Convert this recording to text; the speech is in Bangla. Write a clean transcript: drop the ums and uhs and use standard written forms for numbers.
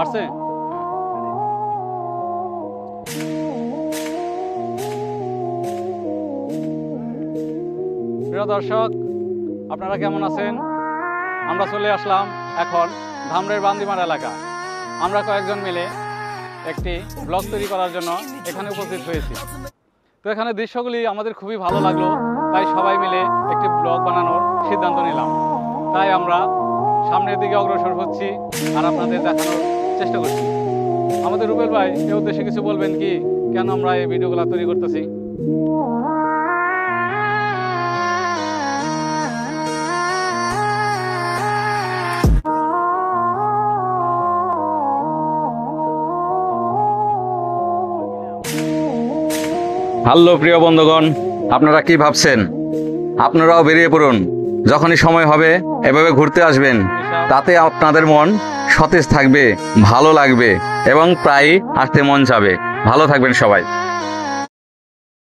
আসছে? প্রিয় দর্শক, আপনারা কেমন আছেন? আমরা চলে আসলাম এখন ধামরাইয়ের বান্দিমার এলাকা। আমরা কয়েকজন মিলে একটি ব্লগ তৈরি করার জন্য এখানে উপস্থিত হয়েছি। তো এখানে দৃশ্যগুলি আমাদের খুবই ভালো লাগলো, তাই সবাই মিলে একটি ব্লগ বানানোর সিদ্ধান্ত নিলাম। তাই আমরা সামনের দিকে অগ্রসর হচ্ছি আর আপনাদের দেখানোর চেষ্টা করছি। আমাদের রুবেল ভাই এই উদ্দেশ্যে কিছু বলবেন কি, কেন আমরা এই ভিডিওগুলো তৈরি করতেছি? হ্যালো প্রিয় বন্ধুগণ, আপনারা কি ভাবছেন? আপনারাও বেরিয়ে পড়ুন। যখনই সময় হবে এভাবে ঘুরতে আসবেন, তাতে আপনাদের মন সতেজ থাকবে, ভালো লাগবে এবং প্রায়ই আসতে মন চাবে। ভালো থাকবেন সবাই।